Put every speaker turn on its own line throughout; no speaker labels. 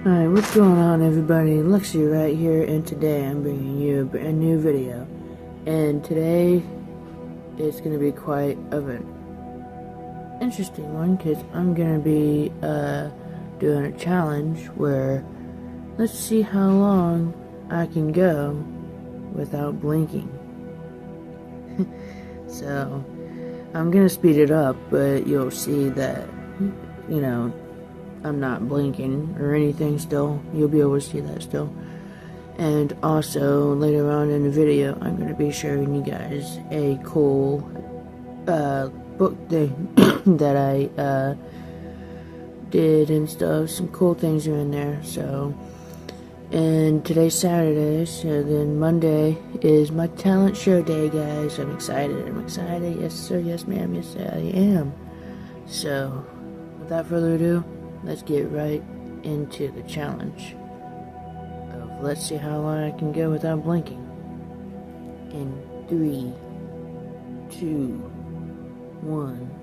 Alright, what's going on everybody? Lexi right here, and today I'm bringing you a brand new video. And today it's going to be quite of an interesting one, because I'm going to be doing a challenge where let's see how long I can go without blinking. So I'm going to speed it up, but you'll see that, you know, I'm not blinking or anything still. You'll be able to see that still. And also, later on in the video, I'm going to be showing you guys a cool book thing that I did and stuff. Some cool things are in there. So, and today's Saturday, so then Monday is my talent show day, guys. I'm excited. Yes sir, yes ma'am, yes I am. So, without further ado, let's get right into the challenge of let's see how long I can go without blinking. In 3, 2, 1.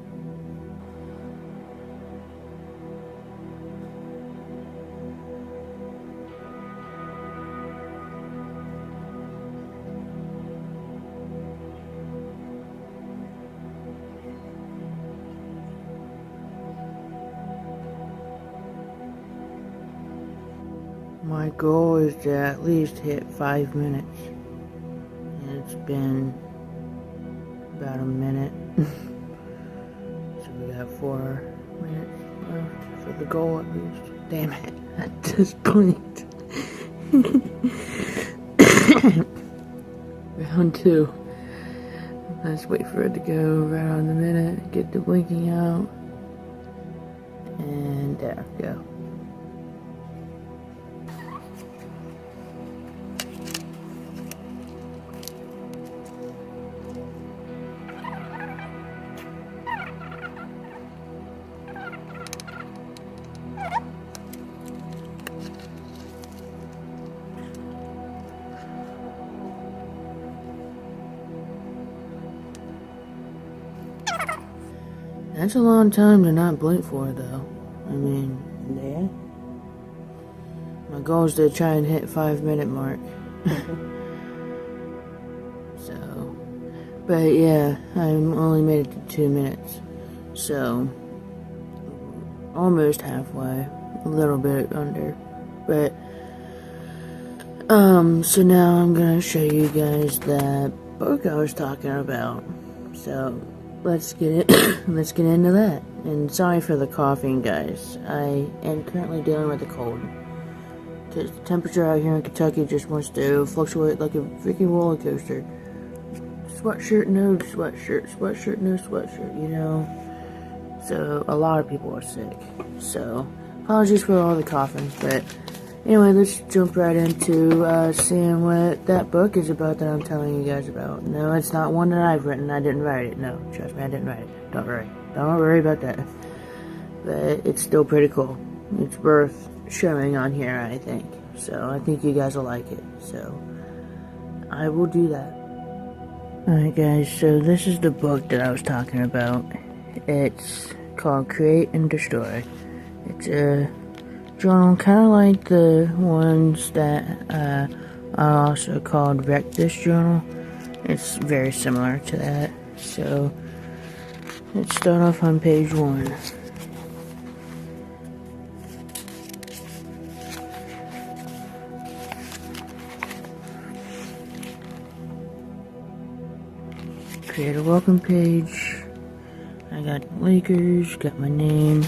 My goal is to at least hit 5 minutes. And it's been about a minute. So we got 4 minutes left for the goal at least. Damn it, I just blinked. Round 2. Let's wait for it to go right on the minute. Get the blinking out. And there, go. That's a long time to not blink for, though. I mean, yeah. My goal is to try and hit 5 minute mark. So, but yeah, I only made it to 2 minutes. So, almost halfway, a little bit under. But, so now I'm gonna show you guys that book I was talking about. So, let's get into that. And sorry for the coughing, guys. I am currently dealing with a cold. Because the temperature out here in Kentucky just wants to fluctuate like a freaking roller coaster. Sweatshirt, no sweatshirt, sweatshirt, no sweatshirt, you know. So, a lot of people are sick. So, apologies for all the coughing. But, anyway, let's jump right into seeing what that book is about that I'm telling you guys about. No, it's not one that I've written. I didn't write it. No, trust me, I didn't write it. Don't worry. Don't worry about that. But it's still pretty cool. It's worth showing on here, I think. So I think you guys will like it. So I will do that. Alright guys, so this is the book that I was talking about. It's called Create and Destroy. It's a journal, kind of like the ones that I also called Wreck This Journal. It's very similar to that. So let's start off on page 1. Create a welcome page. I got Lakers, got my name.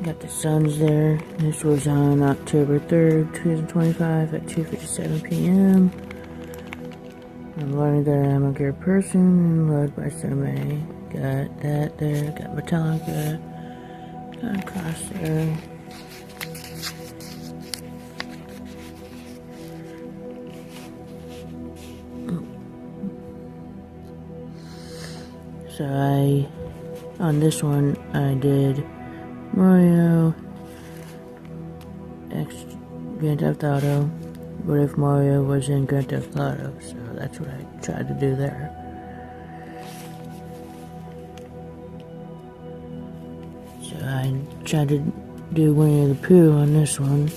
Got the Suns there. This was on October 3rd, 2025 at 2:57 p.m. I'm learning that I'm a good person and loved by so many. Got that there. Got Metallica. Got a cross there. So on this one, I did Mario X Grand Theft Auto. What if Mario was in Grand Theft Auto? So that's what I tried to do there. So I tried to do Winnie the Pooh on this one.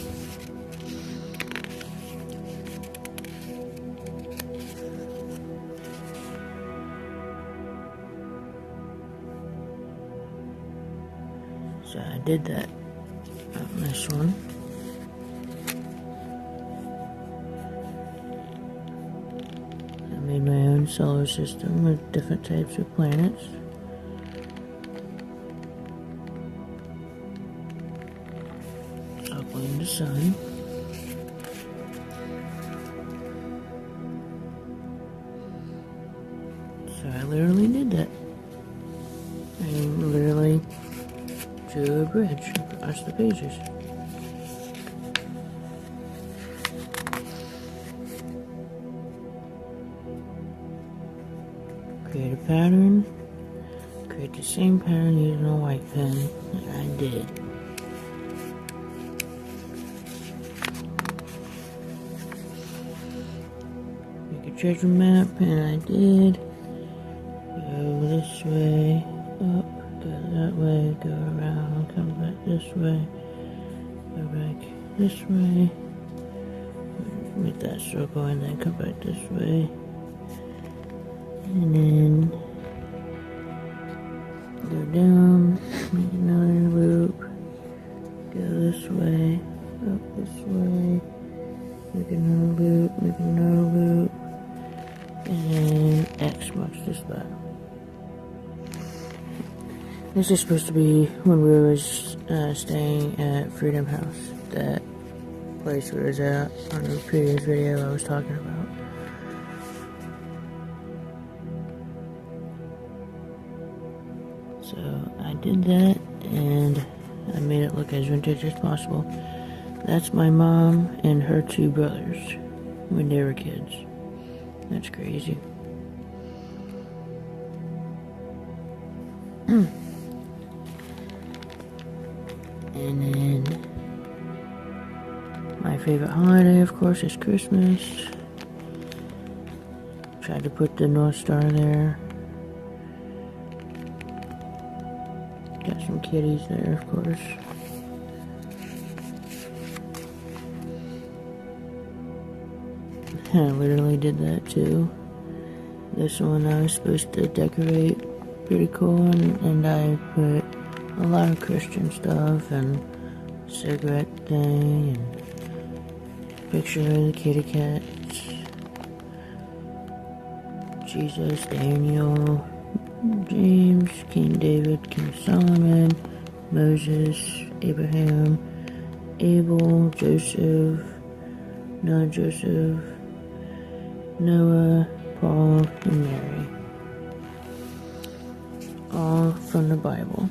So I did that on this one. I made my own solar system with different types of planets. Circling the sun. So I literally did that. I literally drew a bridge across the pages. Create a pattern. Create the same pattern using a white pen, and I did. Make a treasure map, and I did. Go this way, up, go that way, go around, come back this way, go back this way, make that circle, and then come back this way, and then go down, make another loop, go this way, up this way, make another loop, make another loop, and X marks the spot. This is supposed to be when we were staying at Freedom House, that place we was at on the previous video I was talking about. So I did that, and I made it look as vintage as possible. That's my mom and her two brothers when they were kids. That's crazy. And then my favorite holiday, of course, is Christmas. Tried to put the North Star there. Got some kitties there, of course. I literally did that too. This one I was supposed to decorate pretty cool, and I put a lot of Christian stuff and cigarette thing and picture of the kitty cats, Jesus, Daniel, James, King David, King Solomon, Moses, Abraham, Abel, Joseph, Noah, Paul, and Mary. All from the Bible.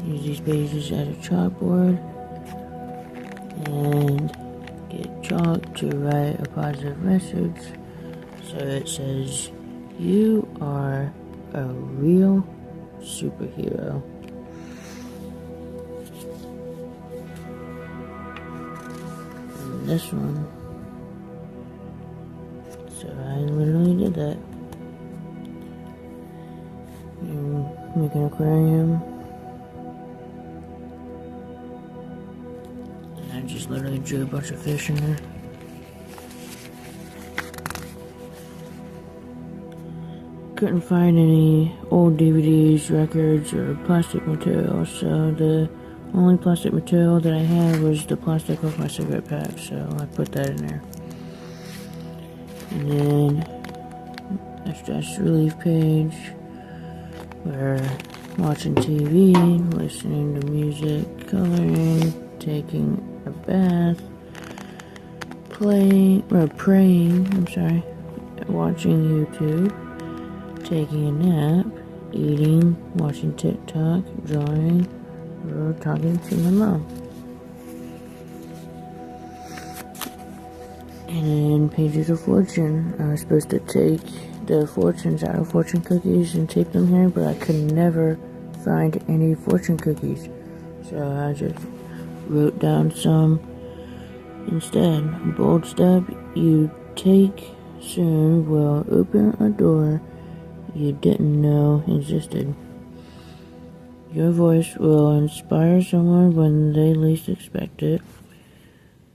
Use these pages as a chalkboard and get chalk to write a positive message. So it says, "You are a real superhero." And this one. So I literally did that. You make an aquarium. And I just literally drew a bunch of fish in there. Couldn't find any old DVDs, records, or plastic material, so the only plastic material that I had was the plastic of my cigarette pack, so I put that in there. And then a stress relief page where watching TV, listening to music, coloring, taking a bath, praying, watching YouTube, taking a nap, eating, watching TikTok, drawing, or talking to my mom. And then pages of fortune. I was supposed to take the fortunes out of fortune cookies and tape them here, but I could never find any fortune cookies. So I just wrote down some instead. Bold step you take soon will open a door you didn't know existed. Your voice will inspire someone when they least expect it.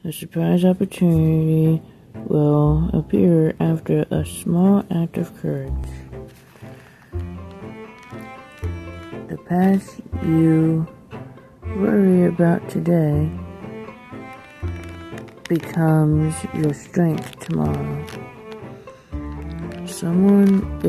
A surprise opportunity will appear after a small act of courage. The path you worry about today becomes your strength tomorrow. Someone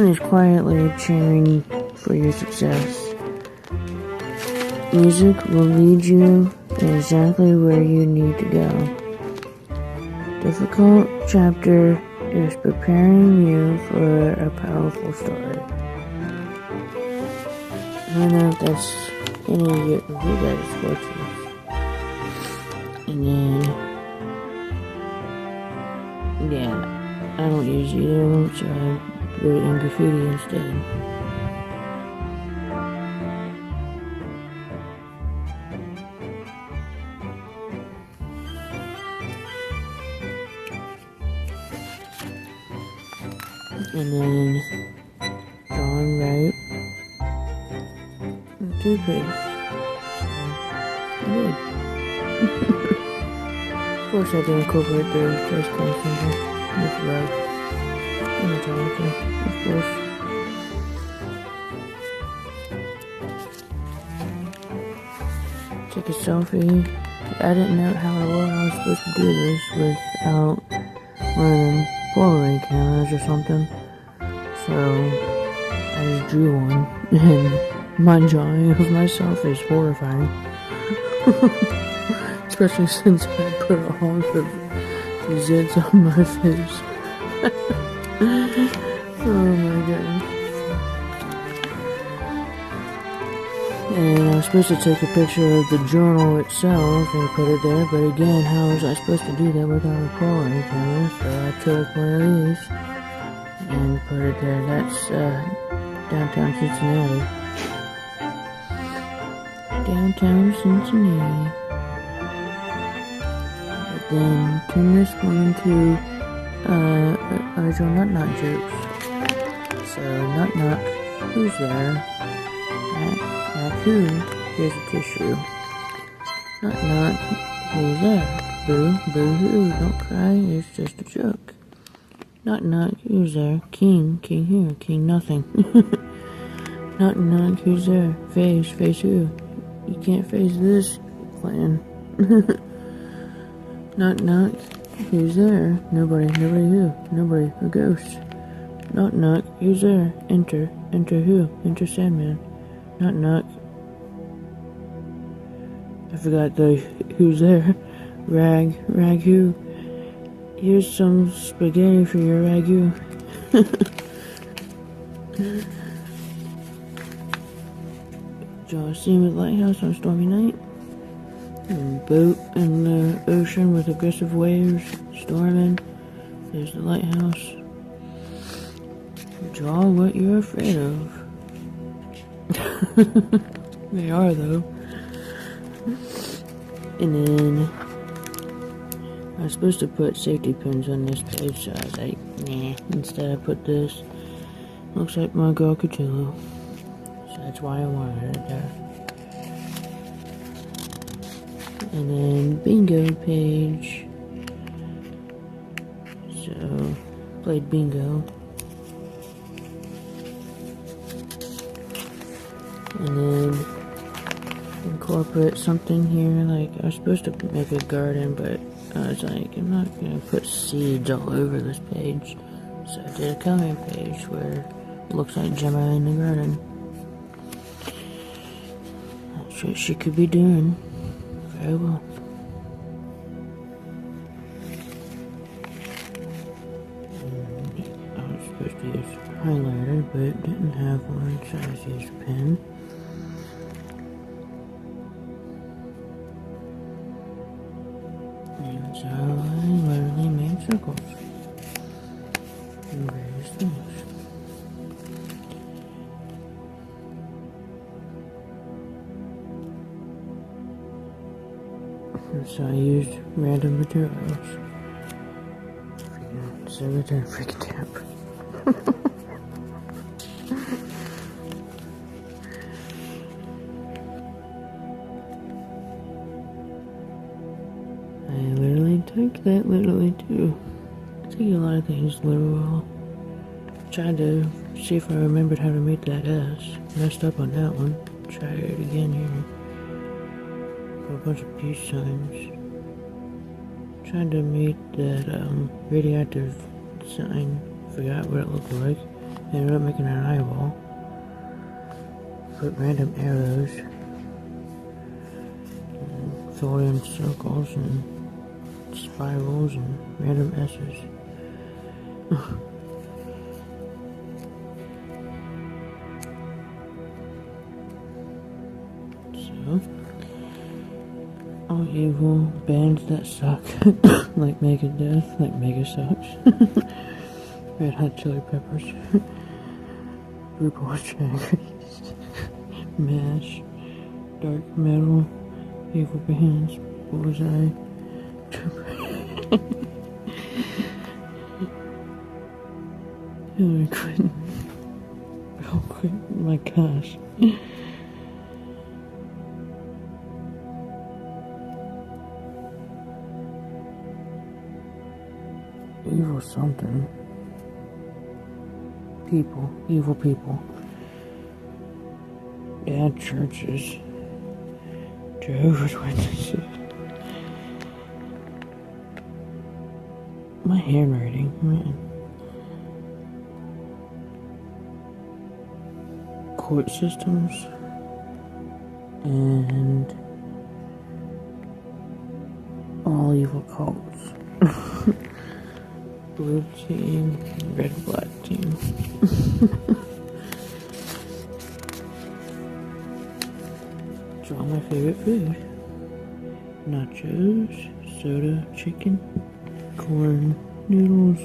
is quietly cheering for your success. Music will lead you exactly where you need to go. Difficult chapter is preparing you for a powerful story. I don't know if that's any of you guys' fortunes. And then, yeah, I don't use either of them, so I put it in graffiti instead. And then John Wright toothpaste. I did. Of course I did incorporate the chest kind symbol with rug and Metallica, of course. Take a selfie. I didn't know how I was supposed to do this without one of them Polaroid cameras or something. So I just drew one, and my drawing of myself is horrifying. Especially since I put all the zits on my face. Oh my goodness. And I was supposed to take a picture of the journal itself and put it there, but again, how was I supposed to do that without a Polaroid camera? So I took one of these and put it there. That's downtown Cincinnati. Downtown Cincinnati. But then turn this one into original knock knock jokes. So knock knock, who's there? Knock who? Here's a tissue. Knock knock, who's there? Boo, boo hoo, don't cry, it's just a joke. Knock knock, who's there? King here, king nothing. Knock knock, who's there? Face who? You can't face this plan. Knock knock, who's there? Nobody who? Nobody, a ghost. Knock knock, who's there? Enter who? Enter Sandman. Knock knock. I forgot the who's there. Rag who? Here's some spaghetti for your ragu. Draw a scene with lighthouse on a stormy night. And boat in the ocean with aggressive waves storming. There's the lighthouse. Draw what you're afraid of. They are though. And then I was supposed to put safety pins on this page, so I was like, nah. Instead I put this. Looks like my girl Cutillo. So that's why I wanted it there. And then bingo page. So played bingo. And then incorporate something here, like I was supposed to make a garden, but I was like, I'm not gonna put seeds all over this page. So I did a coloring page where it looks like Gemma in the garden. That's what she could be doing. Very well. I was supposed to use highlighter, but didn't have one, so I just used a pen. And so I literally made circles and various things. So I used random materials. Freaking silver freaking tap. I literally took that literally too. I take a lot of things literal. Tried to see if I remembered how to make that S. Messed up on that one. Try it again here. A bunch of peace signs. Trying to make that radioactive sign. Forgot what it looked like. Ended up making an eyeball. Put random arrows. Thorium circles and spirals and random S's. So, all evil bands that suck, like Megadeth, like Mega sucks. Red Hot Chili Peppers, RuPaul's Drag Race, MASH, Dark Metal, Evil Bands, Bullseye, Hillary Clinton. Oh my gosh. Evil something. People. Evil people. Bad churches. Jehovah's Witnesses. My handwriting, man. Court systems. And all evil cults. Blue team, red black team. It's all my favorite food. Nachos, soda, chicken, corn, noodles,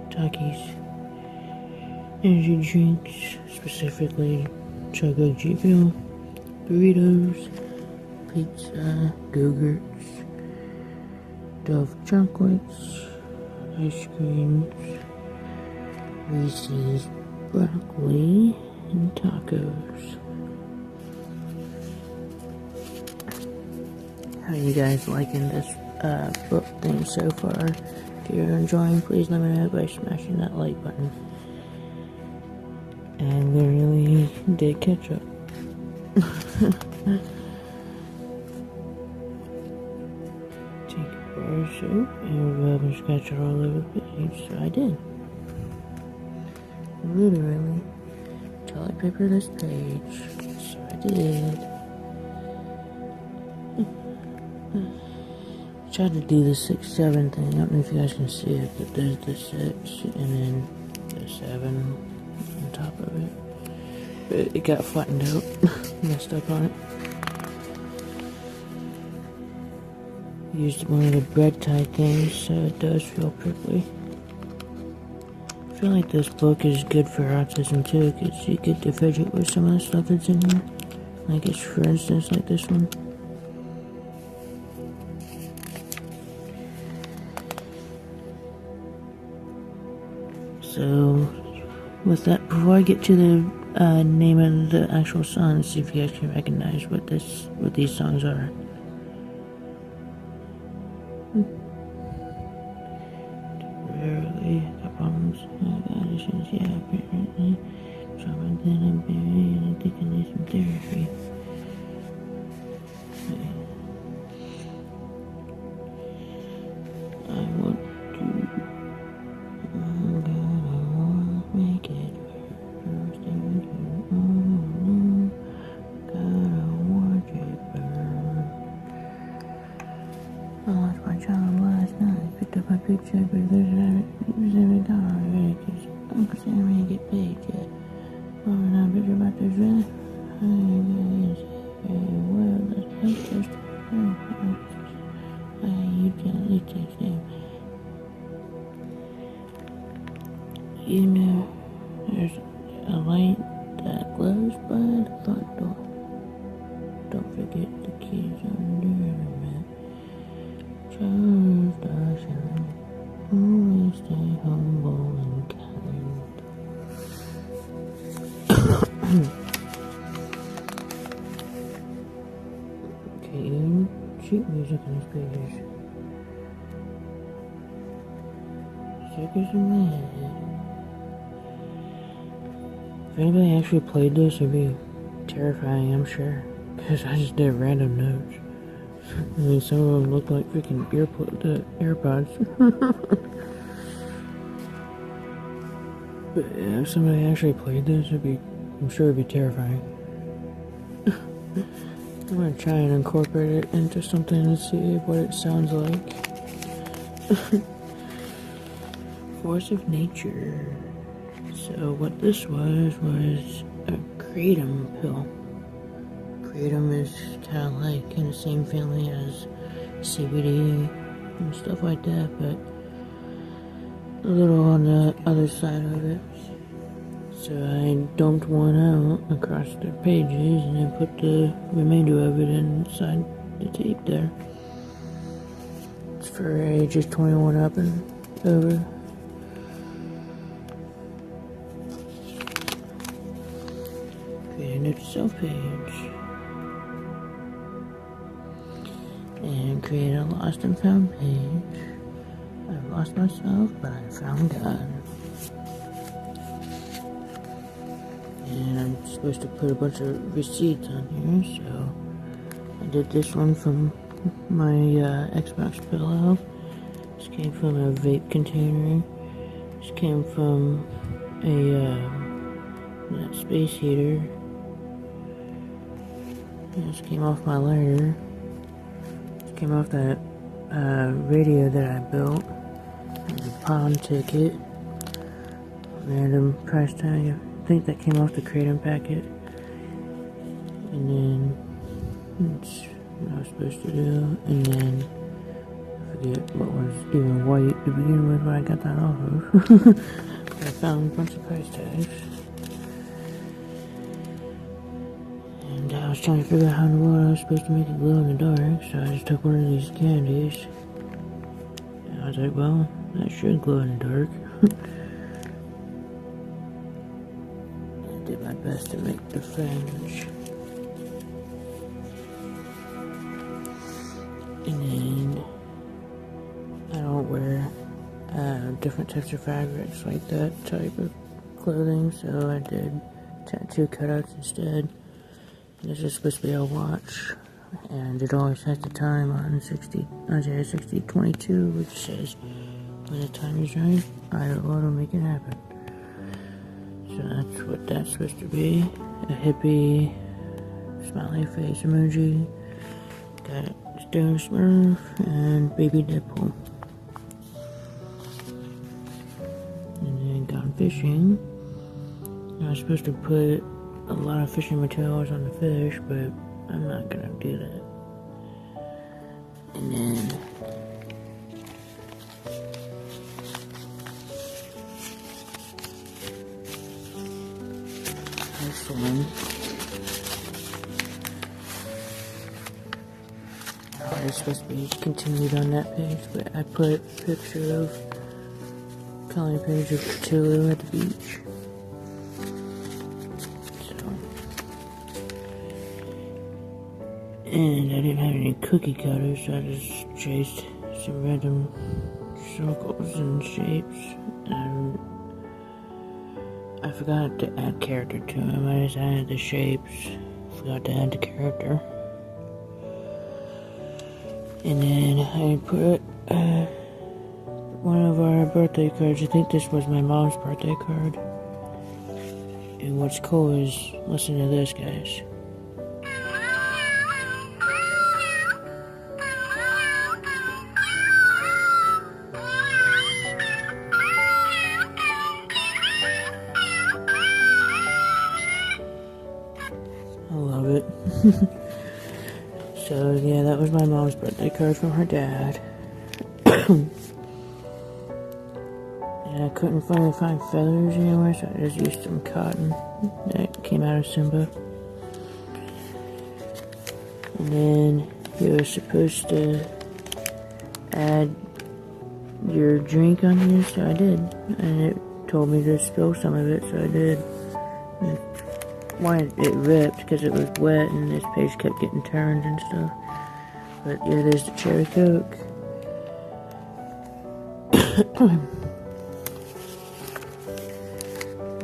Takis, energy drinks, specifically Choco G Fuel, burritos, pizza, Go-Gurts, Dove chocolates, ice creams, Reese's, broccoli, and tacos. How you guys liking this book thing so far? If you're enjoying, please let me know by smashing that like button. I literally did catch up. Take a bar of soap and rub and scratch it all over the page. So I did. Literally toilet paper this page. So I did. Tried to do the 6-7 thing. I don't know if you guys can see it, but there's the 6 and then the 7 on top of it. But it got flattened out. Messed up on it. Used one of the bread tie things so it does feel prickly. I feel like this book is good for autism too, because you get to fidget with some of the stuff that's in here. Like it's, for instance, like this one. So, with that, before I get to the name of the actual song, let's see if you guys can recognize what these songs are. Temporarily, the problems, conditions, yeah, apparently, trauma, then I'm buried, and I think I need some therapy. I want to, I'm gonna make it first, and gotta watch it burn. I watched my child last night, picked up my picture, but there's every dollar already, because Uncle Sam ain't get paid yet. Oh, and I picture about this, really? I ain't well, that's just, you can't, it takes them. You know, there's a light that glows by the front door. Don't forget the keys on the internet. Okay, even sheet music on these pages. Circus in my head. If anybody actually played this, it'd be terrifying, I'm sure. Because I just did random notes. I mean, some of them look like freaking AirPods. But yeah, if somebody actually played this, I'm sure it'd be terrifying. I'm gonna try and incorporate it into something and see what it sounds like. Force of nature. So what this was a kratom pill. Kratom is kind of like in the same family as CBD and stuff like that, but a little on the other side of it. So I dumped one out across the pages and then put the remainder of it inside the tape there. It's for ages 21 up and over. Create a self-page. And create a lost and found page. I've lost myself, but I found God. And I'm supposed to put a bunch of receipts on here, so I did this one from my Xbox pillow. This came from a vape container. This came from that space heater. This came off my lighter. This came off that radio that I built. There's a pawn ticket. Random price tag. I think that came off the kratom packet. And then that's what I was supposed to do. And then I forget what was even white to begin with, but I got that off of. I found a bunch of price tags. And I was trying to figure out how in the world I was supposed to make it glow in the dark, so I just took one of these candies. And I was like, well, that should glow in the dark. I did my best to make the fringe. And then I don't wear different types of fabrics like that type of clothing, so I did tattoo cutouts instead. This is supposed to be a watch, and it always has the time on Isaiah 60:22, which says, when the time is right, I, the Lord, will make it happen. So that's what that's supposed to be. A hippie smiley face emoji. Got Stone Smurf and Baby Deadpool. And then gone fishing. I was supposed to put a lot of fishing materials on the fish, but I'm not gonna do that. And then this one. It's supposed to be continued on that page, but I put a picture of coloring page of Cthulhu at the beach. And I didn't have any cookie cutters, so I just traced some random circles and shapes. And I forgot to add character to them. I just added the shapes, forgot to add the character. And then I put one of our birthday cards. I think this was my mom's birthday card. And what's cool is, listen to this, guys. I love it. So yeah, that was my mom's birthday card from her dad. And I couldn't find feathers anywhere, so I just used some cotton that came out of Simba. And then you were supposed to add your drink on here, so I did. And it told me to spill some of it, so I did. why it ripped, because it was wet and this page kept getting turned and stuff. But yeah, there's the cherry Coke.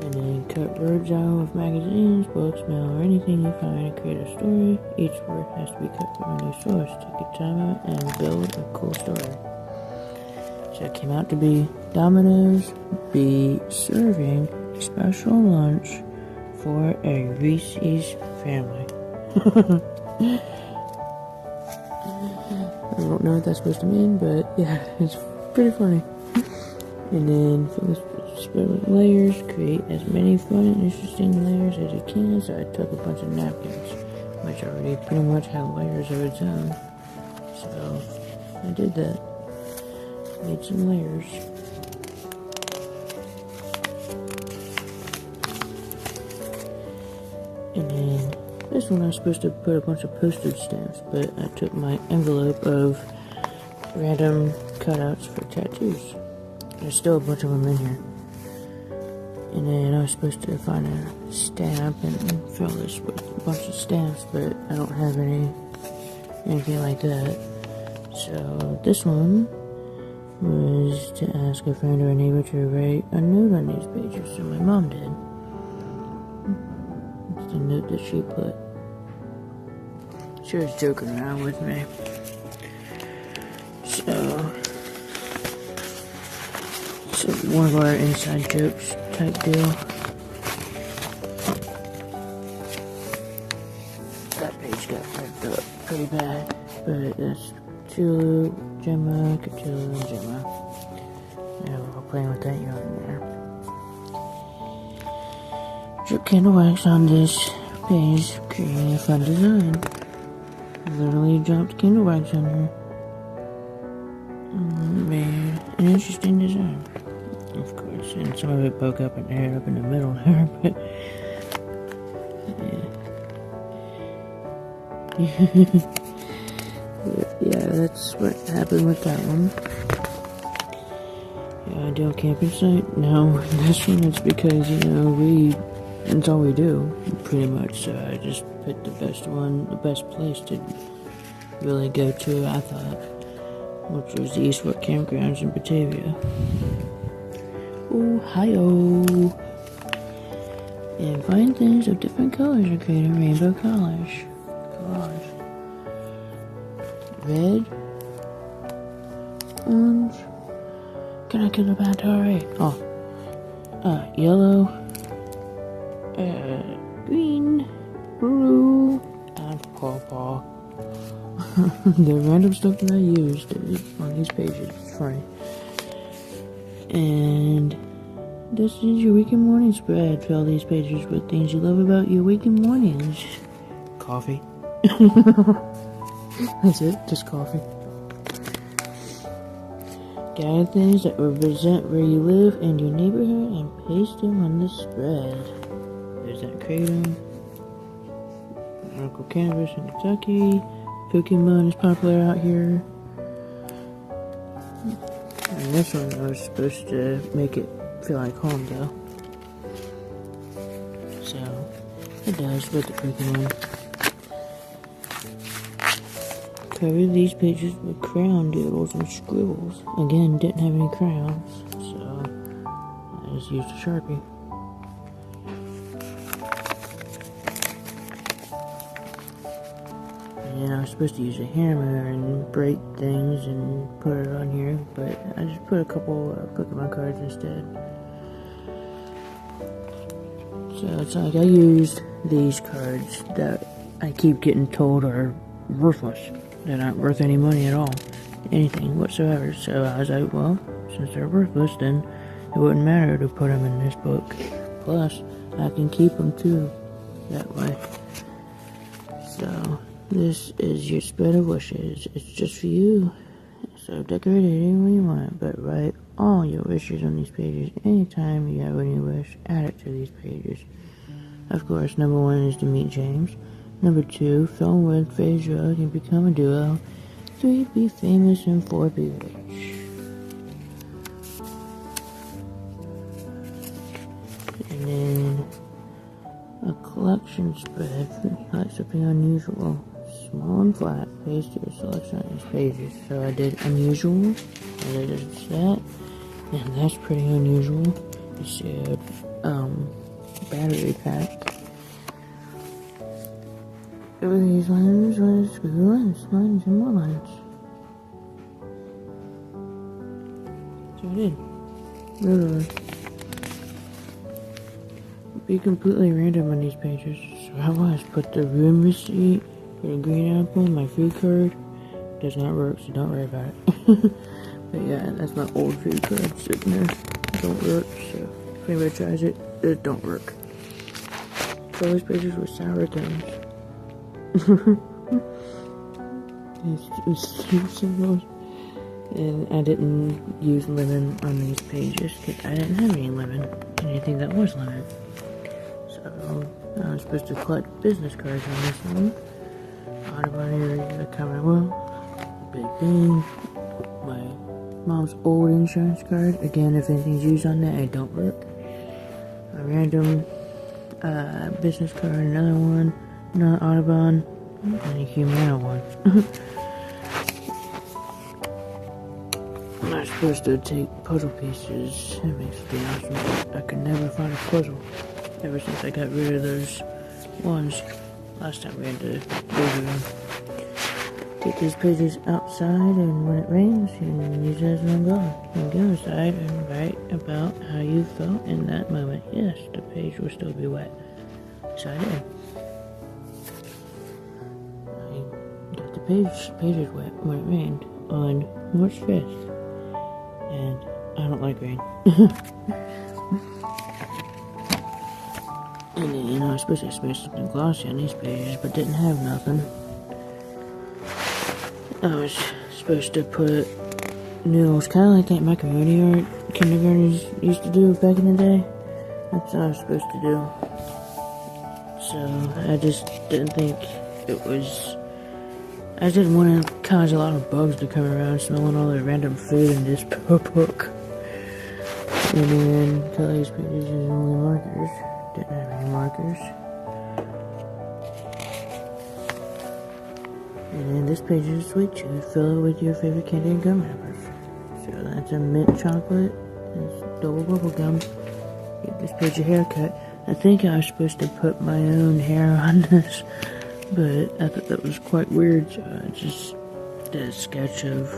And then cut words out of magazines, books, mail, or anything you find and create a story. Each word has to be cut from a new source. Take your time out and build a cool story. So it came out to be Domino's be serving a special lunch for a Reese's family. I don't know what that's supposed to mean, but yeah, it's pretty funny. And then for the spread with layers, create as many fun and interesting layers as you can. So I took a bunch of napkins, which already pretty much had layers of its own. So I did that. Made some layers. And then this one I was supposed to put a bunch of postage stamps, but I took my envelope of random cutouts for tattoos. There's still a bunch of them in here. And then I was supposed to find a stamp and fill this with a bunch of stamps, but I don't have anything like that. So this one was to ask a friend or a neighbor to write a note on these pages, so my mom did. It's the note that she put. She was joking around with me. So one of our inside jokes type deal. That page got ripped up pretty bad, but that's Cthulhu, Gemma, Cthulhu, and Gemma. Yeah, we're playing with that yarn there. Drip candle wax on this page, creating a fun design. Literally dropped candle wax on here. Made an interesting design, of course, and some of it broke up in there, up in the middle there, but yeah. But yeah, that's what happened with that one. Yeah, ideal camping site? No, this one it's because, it's all we do, pretty much, so I just picked the best one, the best place to really go to, I thought, which was the Eastwood Campgrounds in Batavia, Ohio. And find things of different colors and create a rainbow collage. Red, orange, can I kill a Batari? Yellow, green, blue, and purple. The random stuff that I used on these pages. It's funny. And this is your weekend morning spread. Fill these pages with things you love about your weekend mornings. Coffee. That's it, just coffee. Gather things that represent where you live and your neighborhood and paste them on the spread. There's that kratom. Local cannabis in Kentucky. Pokemon is popular out here. And this one I was supposed to make it feel like home though. So it does with the Pokemon. Cover these pages with crayon doodles and scribbles. Again, didn't have any crayons, so I just used a Sharpie. And I was supposed to use a hammer and break things and put it on here, but I just put a couple Pokemon cards instead. So it's like I used these cards that I keep getting told are worthless. They're not worth any money at all. Anything whatsoever. So I was like, well, since they're worthless, then it wouldn't matter to put them in this book. Plus, I can keep them too, that way. So, this is your spread of wishes. It's just for you. So decorate it any way you want, but write all your wishes on these pages. Anytime you have any wish, add it to these pages. Of course, number 1 is to meet James. Number 2, film with phase drug and become a duo. 3, be famous, and 4, be rich. And then a collection spread. Like something unusual. Small and flat. Paste your selection on these pages. So I did unusual. And I did that. And that's pretty unusual. It said, battery pack. Over these lines was screw lines, and more lines. So I did. Literally. Be completely random on these pages. So I was put the room receipt, get a green apple, my food card. Does not work, so don't worry about it. But yeah, that's my old food card sitting there. It don't work, so if anybody tries it, it don't work. So those pages were sour things. It's symbols. And I didn't use lemon on these pages because I didn't have any lemon. Anything that was lemon. So I was supposed to collect business cards on this one. Audubon area, Commonwealth, Big Thing, my mom's old insurance card. Again, if anything's used on that, it don't work. A random business card, another one, another Audubon, and a Humana one. I'm not supposed to take puzzle pieces. That makes me awesome. I could never find a puzzle ever since I got rid of those ones. Last time we had to take these pages outside, and when it rains, you can use it as an umbrella. You can go outside and write about how you felt in that moment. Yes, the page will still be wet. So I did. I got the pages wet when it rained on March 5th. And I don't like rain. And then, I was supposed to expect something glossy on these pages, but didn't have nothing. I was supposed to put noodles, kind of like that macaroni art kindergartners used to do back in the day. That's what I was supposed to do. So, I just didn't think it was... I just didn't want to cause a lot of bugs to come around smelling all the random food in this book. And then, tell these pages is only markers. Didn't have any markers. And then this page is a sweet tooth. Fill it with your favorite candy and gum wrappers. So that's a mint chocolate. It's double bubble gum. Give this page a haircut. I think I was supposed to put my own hair on this, but I thought that was quite weird, so I just did a sketch of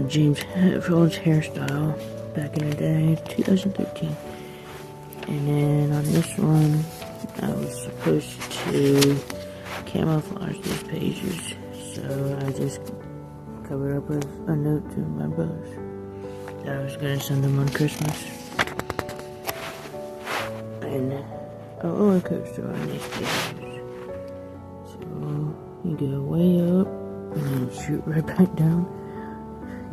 James Hetfield's hairstyle back in the day, 2013. And then on this one, I was supposed to camouflage these pages, so I just covered up with a note to my brothers that I was going to send them on Christmas. And a roller coaster on these pages. So you go way up and then shoot right back down.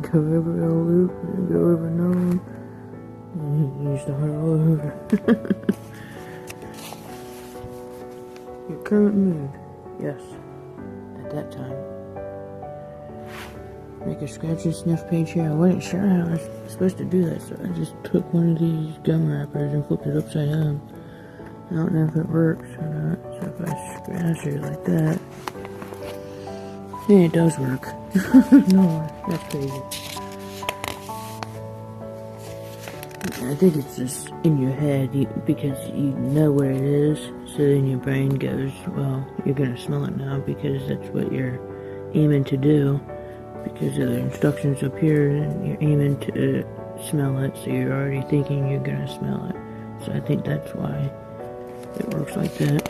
Go over a loop and go over another one. And you start all over. Your current mood. Yes. At that time. Make a scratch and sniff page here. I wasn't sure how I was supposed to do that, so I just took one of these gum wrappers and flipped it upside down. I don't know if it works or not, so if I scratch it like that, yeah, it does work. No, that's crazy. I think it's just in your head, because you know where it is, so then your brain goes, well, you're gonna smell it now, because that's what you're aiming to do, because of the instructions up here, and you're aiming to smell it, so you're already thinking you're gonna smell it. So I think that's why it works like that.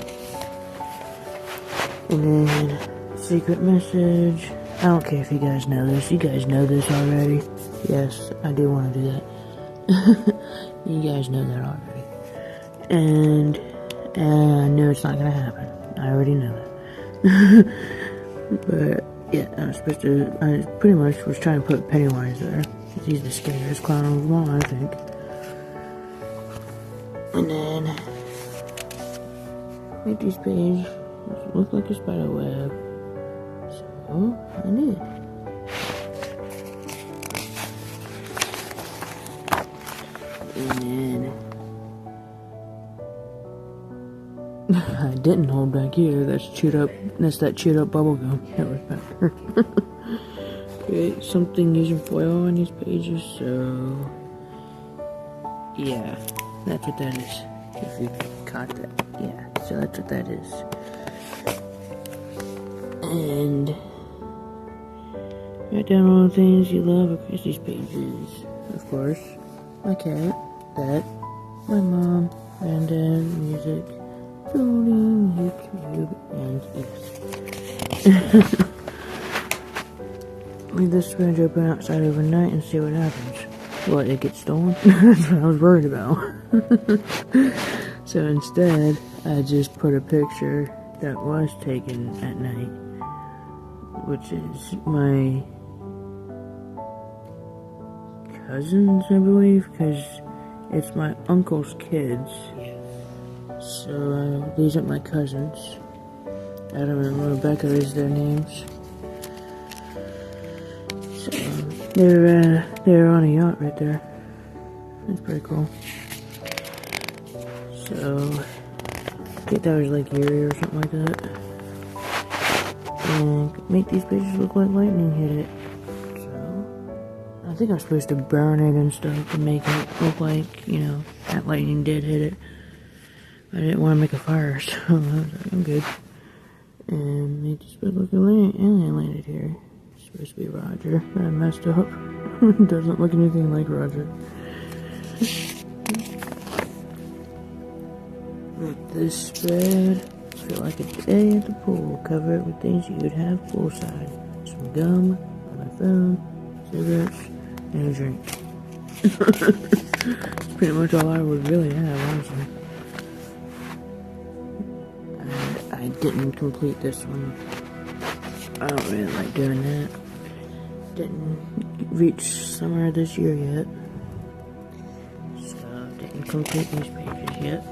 And then, secret message. I don't care if you guys know this. You guys know this already. Yes, I do want to do that. You guys know that already. And I know it's not going to happen. I already know that. But, yeah, I pretty much was trying to put Pennywise there. He's the scariest clown of them all, I think. And then... make these pages look like a spider web. So I did. And then didn't hold back either. That's that chewed up bubble gum that was back there. Create something using foil on these pages, so yeah, that's what that is. If you caught that, yeah, so that's what that is. And write down all the things you love across these pages. Of course, my cat, that, my mom, granddad, music, coding, YouTube, and yes. Leave this sponge open outside overnight and see what happens. What, it gets stolen? That's what I was worried about. So instead, I just put a picture that was taken at night, which is my cousins, I believe, because it's my uncle's kids. So these are my cousins. Adam and Rebecca is their names. So they're on a yacht right there. That's pretty cool. So I think that was like Erie or something like that. And make these pages look like lightning hit it. So I think I'm supposed to burn it and stuff to make it look like, you know, that lightning did hit it. I didn't want to make a fire, so I was like, I'm good. And make this bit look like alien landed here. It's supposed to be Roger, but I messed up. It doesn't look anything like Roger. Make this spread feel like a day at the pool. Cover it with things you'd have poolside. Some gum, my phone, cigarettes, and a drink. That's pretty much all I would really have, honestly. I didn't complete this one. I don't really like doing that. Didn't reach summer this year yet. So didn't complete these pages yet.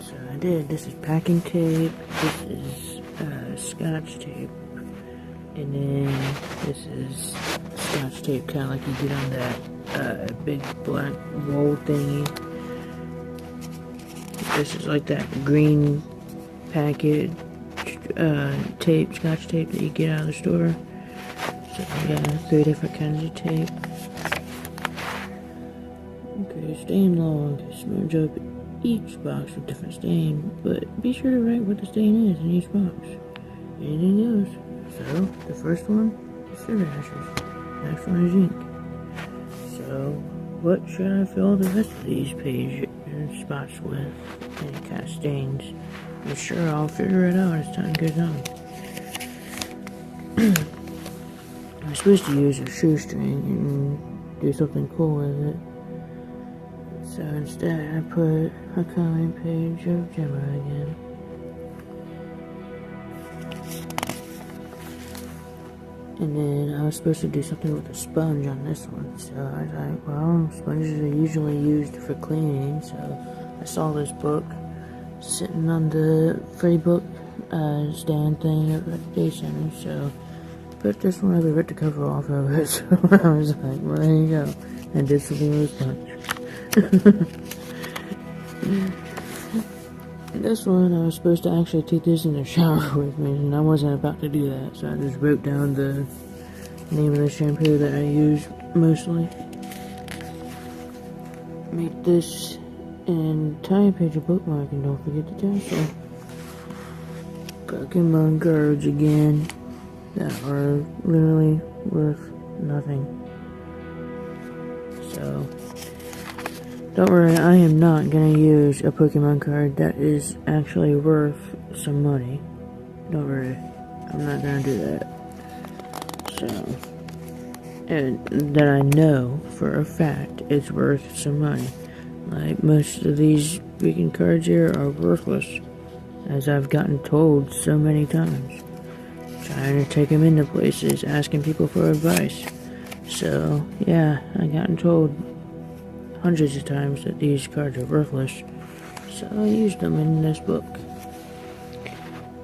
So I did. This is packing tape. This is scotch tape. And then this is scotch tape, kind of like you get on that big black roll thingy. This is like that green packet tape, scotch tape that you get out of the store. So I got 3 different kinds of tape. Okay, stain long. Smudge up each box with different stain, but be sure to write what the stain is in each box. Anything goes. So the first one is sugar ashes. Next one is ink. So what should I fill the rest of these page spots with? Any kind of stains. I'm sure I'll figure it out as time goes on. I'm supposed to use a shoestring and do something cool with it. So instead I put a coloring page of Gemma again. And then I was supposed to do something with a sponge on this one. So I was like, well, sponges are usually used for cleaning. So I saw this book sitting on the free book stand thing at the day center. So put this one over, ripped the cover off of it. So I was like, well, there you go. And did something with a sponge. This one, I was supposed to actually take this in the shower with me, and I wasn't about to do that, so I just wrote down the name of the shampoo that I use mostly. Make this and tie a page of bookmark, and don't forget the tassel. Pokemon cards again that are literally worth nothing. So don't worry, I am not going to use a Pokemon card that is actually worth some money. Don't worry, I'm not going to do that. So, and that I know for a fact it's worth some money. Like, most of these freaking cards here are worthless, as I've gotten told so many times. Trying to take them into places, asking people for advice. So, yeah, I've gotten told hundreds of times that these cards are worthless, so I used them in this book.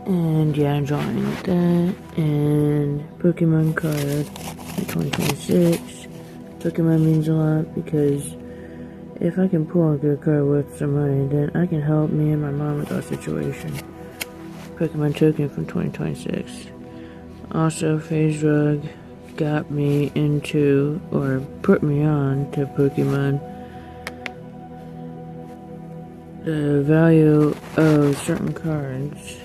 And yeah, I'm drawing with that. And Pokemon card 2026. Pokemon means a lot because if I can pull a good card with some money, then I can help me and my mom with our situation. Pokemon token from 2026. Also, Phase Rug got me into, or put me on to Pokemon. The value of certain cards,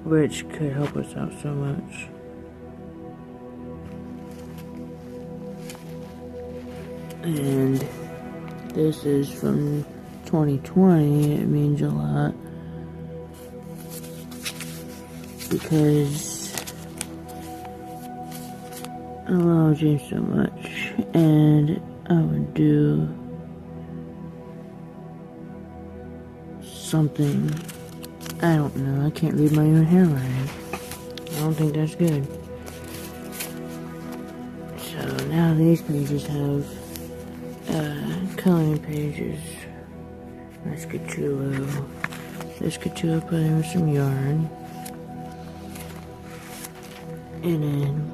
which could help us out so much. And this is from 2020. It means a lot because I love James so much, and I would do something. I don't know. I can't read my own handwriting. I don't think that's good. So now these pages have coloring pages. Let's get to put in with some yarn. And then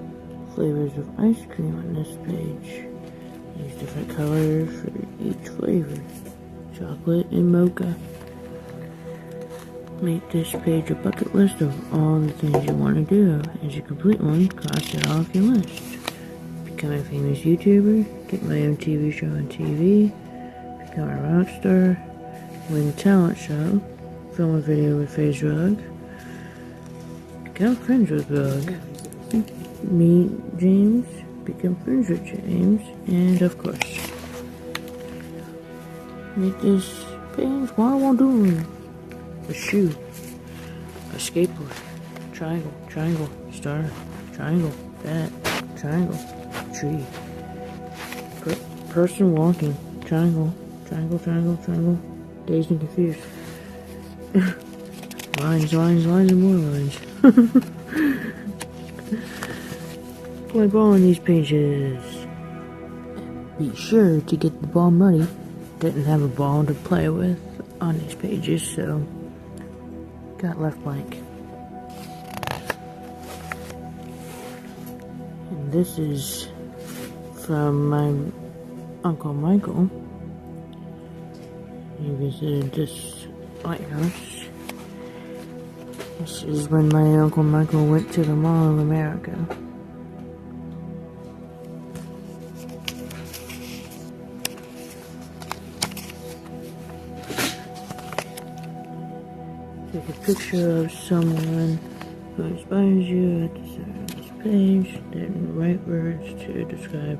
flavors of ice cream on this page. These different colors for each flavor. Chocolate and mocha. Make this page a bucket list of all the things you want to do. As you complete one, cross it off your list. Become a famous YouTuber, get my own TV show on TV, become a rock star, win a talent show, film a video with Phase Rug, become friends with Rug, meet James, become friends with James, and of course, make this page what I want to do. A shoe, a skateboard, triangle, star, triangle, bat, triangle, tree, person walking, triangle, dazed and confused. lines, and more lines. Play ball on these pages. Be sure to get the ball muddy. Didn't have a ball to play with on these pages, so got left blank. And this is from my Uncle Michael. He visited this lighthouse. This is when my Uncle Michael went to the Mall of America. Take a picture of someone who inspires you at the center of this page, then write words to describe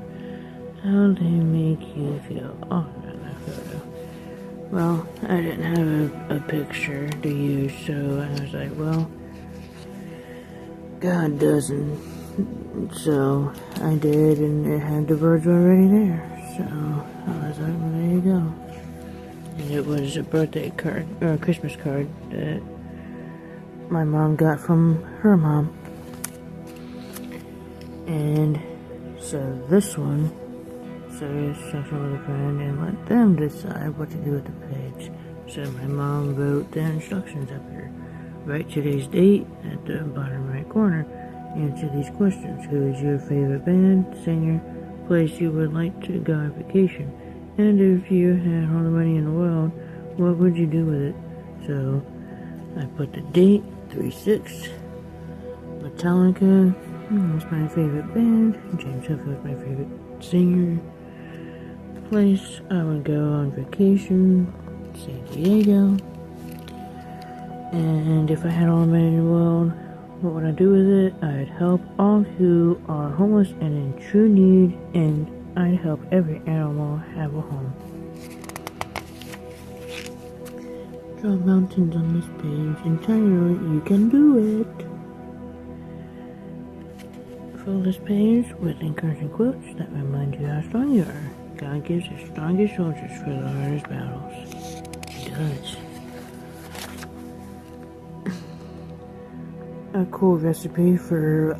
how they make you feel. Oh, that photo. Well, I didn't have a picture to use, so I was like, well, God doesn't. So I did, and it had the birds already there. So I was like, well, there you go. And it was a birthday card, or a Christmas card, that my mom got from her mom. And so this one says something with a friend and let them decide what to do with the page. So my mom wrote the instructions up here. Write today's date at the bottom right corner. Answer these questions. Who is your favorite band, singer, place you would like to go on vacation? And if you had all the money in the world, what would you do with it? So I put the date, 3/6. Metallica was my favorite band. James Hetfield was my favorite singer. Place I would go on vacation, San Diego. And if I had all the money in the world, what would I do with it? I'd help all who are homeless and in true need, and I'd help every animal have a home. Draw mountains on this page and tell you you can do it. Fill this page with encouraging quotes that remind you how strong you are. God gives his strongest soldiers for the hardest battles. He does. A cool recipe for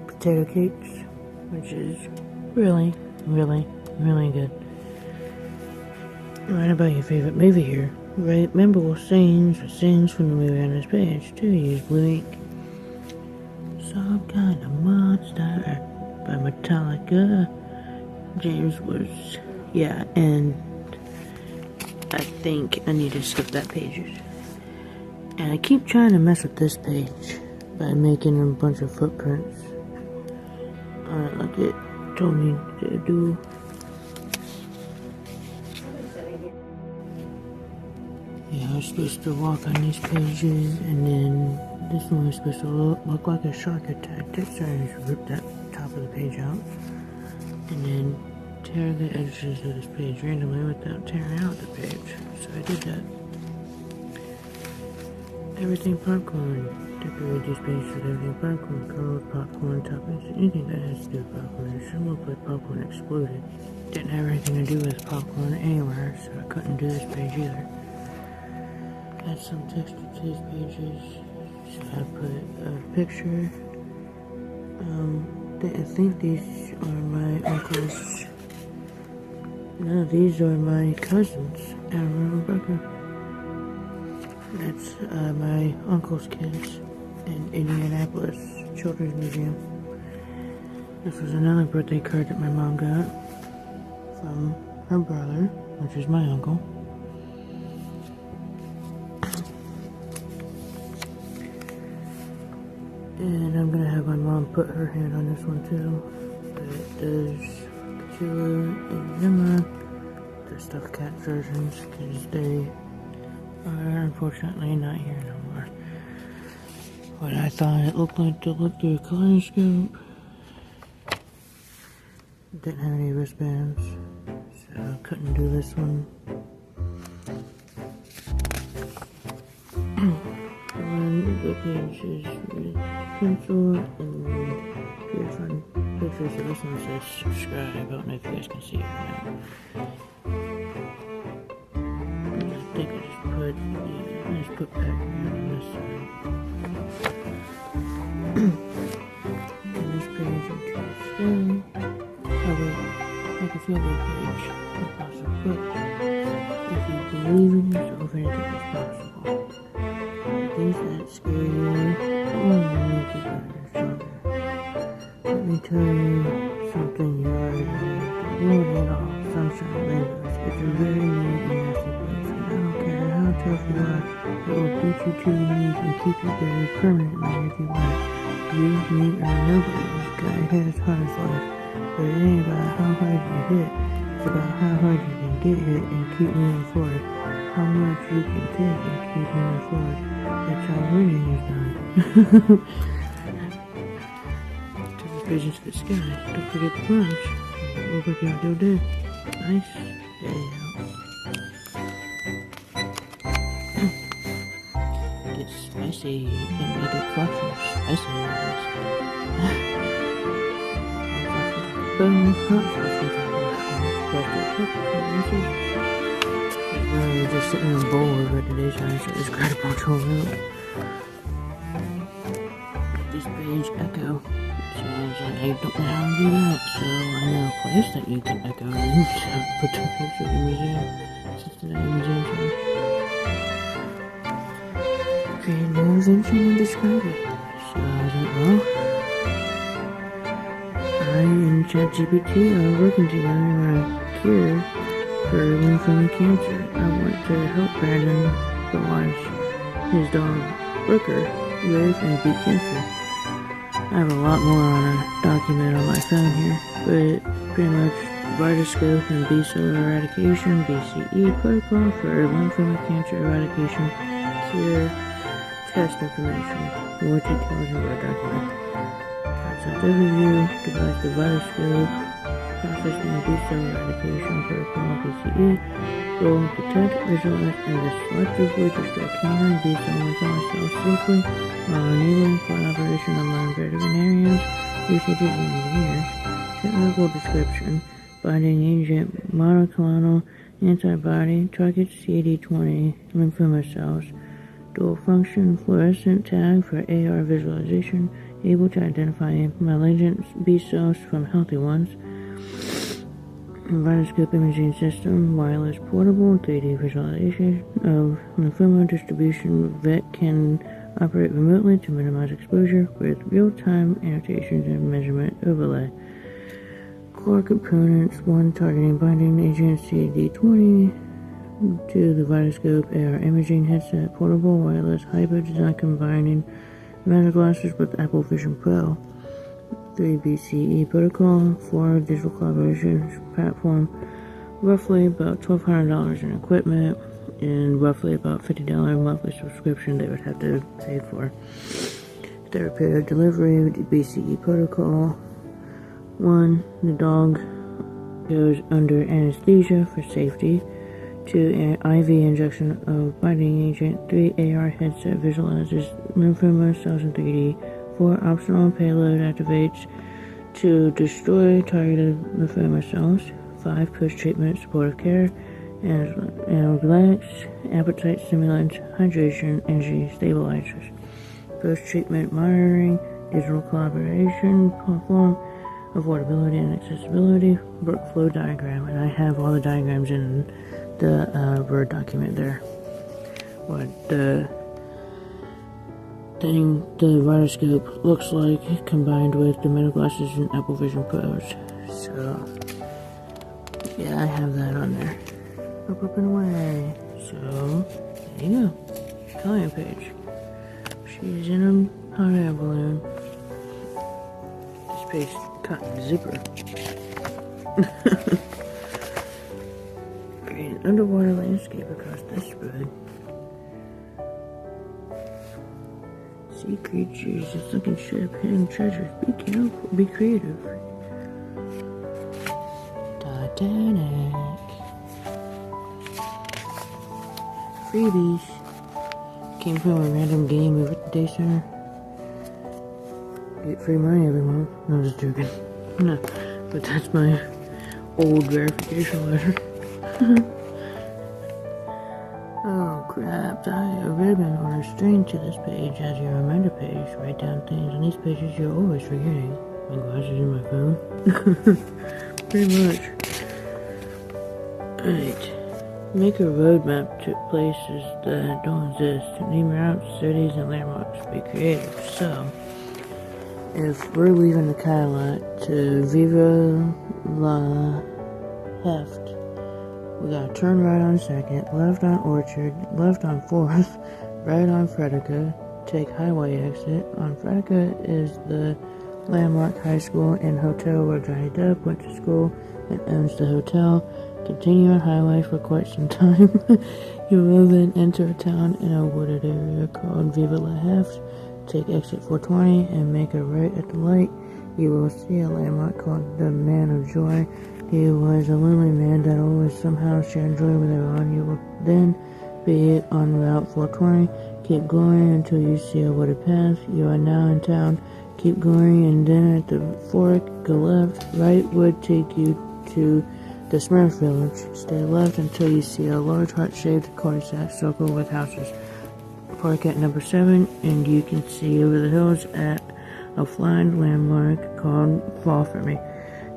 potato cakes, which is really, really, really good. Write about your favorite movie here. Write memorable scenes or scenes from the movie on this page too. Use blue ink. Some Kind of Monster by Metallica. James was Yeah, and I think I need to skip that page. And I keep trying to mess with this page by making a bunch of footprints. Like it told me to do. Yeah, I was supposed to walk on these pages, and then this one was supposed to look like a shark attack. So I just ripped that top of the page out, and then tear the edges of this page randomly without tearing out the page. So I did that. Everything popcorn. Decorate these pages with everything popcorn. Colors, popcorn, toppings, anything that has to do with popcorn. It should look like popcorn exploded. Didn't have anything to do with popcorn anywhere, so I couldn't do this page either. Add some texture to these pages. So I put a picture. I think these are my uncle's. No, these are my cousins. Aaron and Rebecca. That's my uncle's kids in Indianapolis Children's Museum. This was another birthday card that my mom got from her brother, which is my uncle. And I'm gonna have my mom put her hand on this one too. But it does Killer and Emma, the stuffed cat versions, because they are unfortunately not here no more. But I thought it looked like to look through a kaleidoscope. Didn't have any wristbands, so I couldn't do this one. And the page is with pencil, and here's one picture. So this one says subscribe. I don't know if you guys can see it right now. I think I just put Pac-Man on this side. And this page is stay. Oh wait, I can feel the page. Impossible. But if you believe in yourself, anything is possible. Things that scare you only make you better, stronger. Let me tell you something you already know. The world ain't all sunshine and rainbows. It's a very mean and nasty place, and I don't care how tough you are, it will beat you to your knees and keep you buried permanently if you want. You, me, or nobody's gotta hit as hard as life, but it ain't about how hard you hit. It's about how hard you can get hit and keep moving forward. How much you can take and keep moving forward. That's how winning is done. Turn the vision to the sky. Don't forget the plunge. We'll work out your day. Nice day out. It's spicy and make it fluffy. Spicy noodles. Boom, hot sauce. We're just sitting in a bowl over it today, trying to this incredible control. This page echo. So I was like, I don't know how to do that. So I know a place that you can echo in. So I put the picture in the museum. Cincinnati Museum. Create an invention and describe it. So I was like, well, I and ChatGPT are working together on a cure for lymphoma cancer. I want to help Brandon watch his dog Booker live and beat cancer. I have a lot more on a document on my phone here, but pretty much Vitoscope and B-cell eradication, BCE protocol for lymphoma cancer eradication, cure, test information. More details in our document. Concept overview, device the Vitoscope, processing B-cell eradication protocol, BCE, goal, detect, visualize, and selectively destroy canine B-cell lymphoma cells safely while enabling collaboration among veterinarians, researchers, and engineers. Technical description, binding agent, monoclonal antibody, target CD20 lymphoma cells, dual function fluorescent tag for AR visualization, able to identify malignant B cells from healthy ones. Vitoscope imaging system, wireless portable 3D visualization of lymphoma distribution. Vet can operate remotely to minimize exposure with real-time annotations and measurement overlay. core components: 1. Targeting binding agent CD20. 2. The Vitoscope AR imaging headset, portable, wireless, hybrid design combining Meta glasses with Apple Vision Pro. 3. BCE protocol. 4. Digital collaboration platform. Roughly about $1,200 in equipment and roughly about $50 monthly subscription they would have to pay for. Therapeutic delivery with the BCE protocol. 1. The dog goes under anesthesia for safety. 2. IV injection of binding agent. 3. AR headset visualizes lymphoma cells in 3D. 4. Optional payload activates to destroy targeted lymphoma cells. 5. Post-treatment supportive care and relax, appetite stimulants, hydration, energy stabilizers. Post-treatment monitoring, digital collaboration platform, affordability and accessibility, workflow diagram, and I have all the diagrams in the Word document there. What the Vitoscope looks like combined with the Meta glasses and Apple Vision Pros. So yeah, I have that on there. Up and away. So there you go. Color page. She's in a hot air balloon. This page cotton zipper. Great underwater landscape across this spread. Sea creatures, a sunken ship, hidden treasures. Be careful, be creative. Titanic. Freebies. Came from a random game over at the day center. Get free money every month. No, just joking. No, but that's my old verification letter. Oh crap, I have a ribbon or a string to this page as your reminder page. Write down things on these pages you're always forgetting. My glasses in my phone. Pretty much. Alright. Make a roadmap to places that don't exist. Name routes, cities, and landmarks. Be creative. So, if we're leaving the Cadillac to Viva La Heft, we gotta turn right on 2nd, left on Orchard, left on 4th, right on Fredica, take highway exit. On Fredica is the landmark high school and hotel where Johnny Depp went to school and owns the hotel. Continue on highway for quite some time. You will then enter a town in a wooded area called Viva La Heft. Take exit 420 and make a right at the light. You will see a landmark called the Man of Joy. He was a lonely man that always somehow shared joy with everyone. You will then be on Route 420. Keep going until you see a wooded path. You are now in town. Keep going and then at the fork, go left. Right would take you to the Smurf Village. Stay left until you see a large heart-shaped cul-de-sac circle with houses. Park at number 7 and you can see over the hills at a flying landmark called Fall For Me.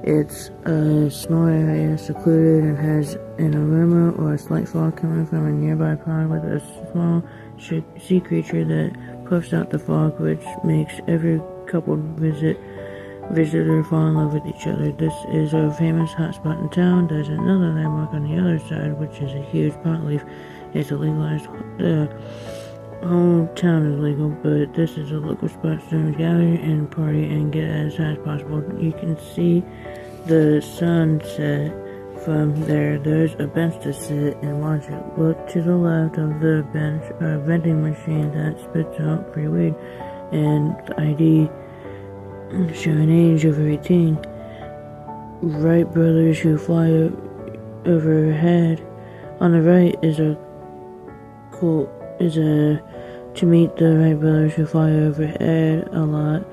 It's a small area, secluded, and has an aroma or a slight fog coming from a nearby pond with a small sea creature that puffs out the fog, which makes every couple visitor fall in love with each other. This is a famous hotspot in town. There's another landmark on the other side, which is a huge pot leaf. It's a legalized whole town is legal, but this is a local spot. Students gather and party and get as high as possible. You can see the sunset from there. There's a bench to sit and watch it. Look to the left of the bench, a vending machine that spits out free weed and the ID showing age over 18. Wright brothers who fly overhead. On the right is to meet the Wright brothers who fly overhead a lot.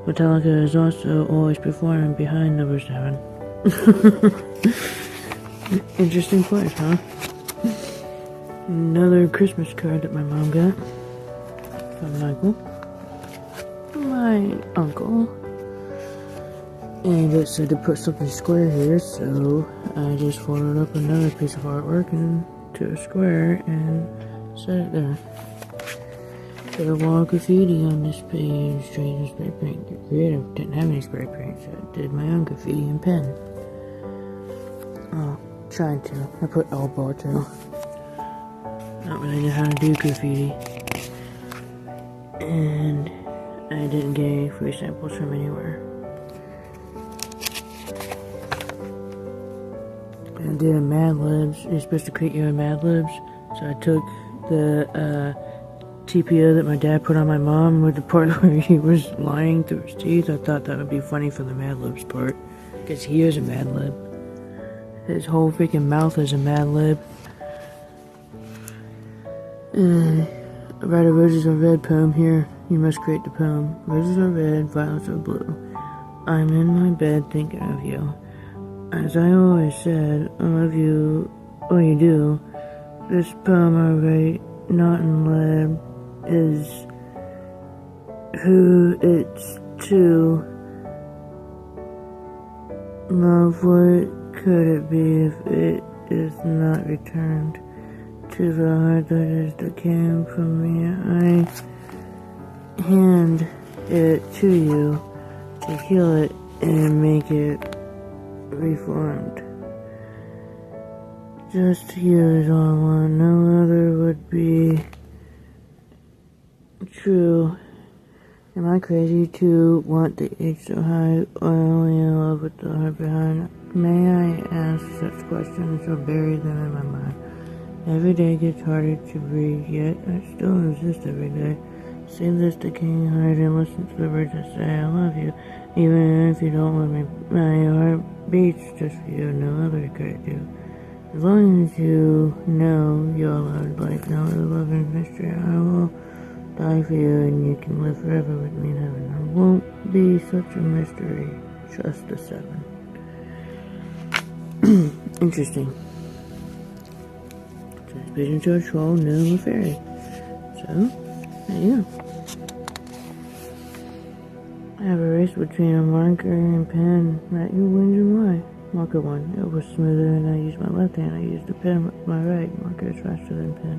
Metallica is also always performing behind number 7. Interesting place, huh? Another Christmas card that my mom got from Michael, my uncle. And it said to put something square here, so I just folded up another piece of artwork into a square and set it there. Put a wall graffiti on this page, straight and spray paint. Get creative. Didn't have any spray paint, so I did my own graffiti in pen. Oh, trying to. I put elbow too. I don't really know how to do graffiti. And I didn't get any free samples from anywhere. I did a Mad Libs. You're supposed to create your own Mad Libs. So I took the TPO that my dad put on my mom with the part where he was lying through his teeth. I thought that would be funny for the Mad Libs part. Because he is a Mad Lib. His whole freaking mouth is a Mad Lib. Write a roses are red poem here. You must create the poem. Roses are red, violets are blue. I'm in my bed thinking of you. As I always said, I love you, all you do. This poem I write, not in lead, is who it's to. Love, what could it be if it is not returned to the heart that came from me? I hand it to you to heal it and make it reformed. Just you is all I want, no other would be true. Am I crazy to want the H so high, or only in love with the heart behind? May I ask such questions or bury them in my mind? Every day gets harder to breathe, yet I still exist every day. Say this to King Heart and listen to the words I say. I love you, even if you don't love me. My heart beats just for you, no other could do. As long as you know you're loved like no other love in mystery, I will die for you and you can live forever with me in heaven. I won't be such a mystery, just a 7. Interesting. Transmission to a troll, gnome, or fairy. So, there you go. I have a race between a marker and pen. That who wins and why? Marker won. It was smoother and I used my left hand. I used the pen with my right. Marker is faster than pen.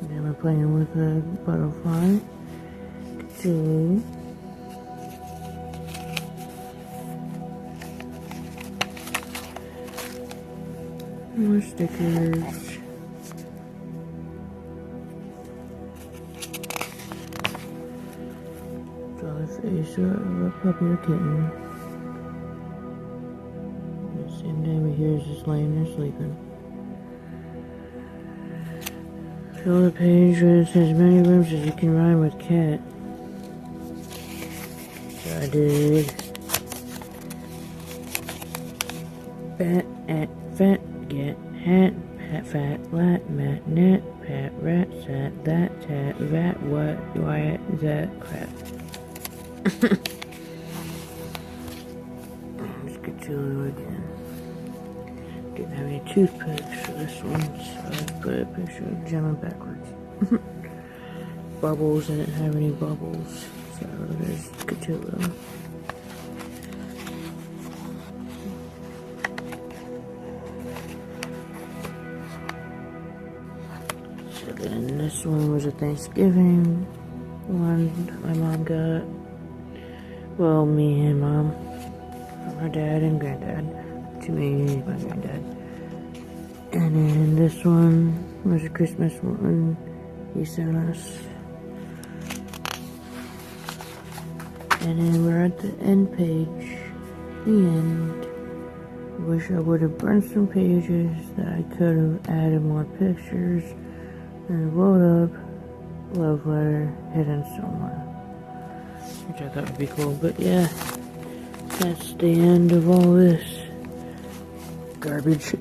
Then we're playing with a butterfly. Two. More stickers. Draw the face of a puppy or kitten. Same day we hear is just laying there sleeping. Fill the page with as many rooms as you can rhyme with cat. So I did bat at fat get hat pat fat lat mat net pat rat sat that tat rat what why that crap. Let's get to it again. Didn't have any toothpicks for this one, so I put a picture of Gemma backwards. Bubbles, I didn't have any bubbles, so there's Cthulhu. So then this one was a Thanksgiving one my mom got. Well, me and mom, from her dad and granddad. To me, my granddad. And then this one was a Christmas one he sent us. And then we're at the end page. The end. Wish I would have burned some pages that I could have added more pictures. And wrote up love letter hidden somewhere. Which I thought would be cool. But yeah, that's the end of all this garbage.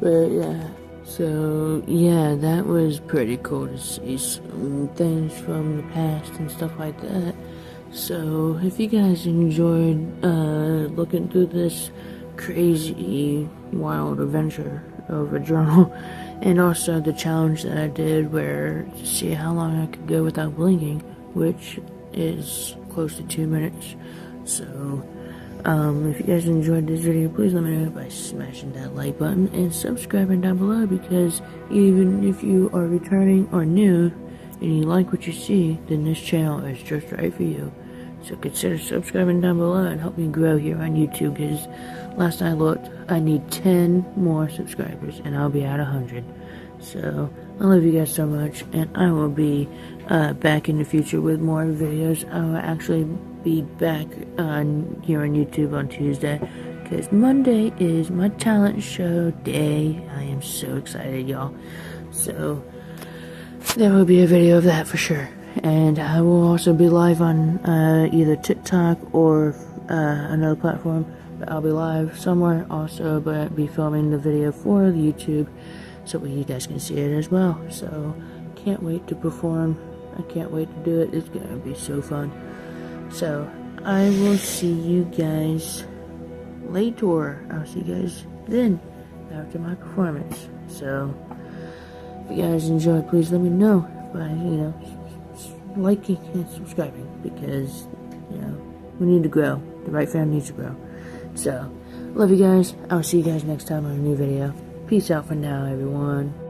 But yeah, so yeah, that was pretty cool to see some things from the past and stuff like that. So if you guys enjoyed looking through this crazy wild adventure of a journal, and also the challenge that I did where to see how long I could go without blinking, which is close to 2 minutes. So if you guys enjoyed this video, please let me know by smashing that like button and subscribing down below, because even if you are returning or new, and you like what you see, then this channel is just right for you. So consider subscribing down below and help me grow here on YouTube, because last I looked, I need 10 more subscribers and I'll be at 100. So I love you guys so much, and I will be back in the future with more videos. I will actually be back here on YouTube on Tuesday, because Monday is my talent show day. I am so excited, y'all. So there will be a video of that for sure. And I will also be live on either TikTok or another platform. But I'll be live somewhere also, but I'll be filming the video for the YouTube so you guys can see it as well. So can't wait to perform. I can't wait to do it. It's gonna be so fun. So I will see you guys later. I'll see you guys then after my performance. So if you guys enjoyed, please let me know by liking and subscribing, because we need to grow. The right family needs to grow. So love you guys. I'll see you guys next time on a new video. Peace out for now, everyone.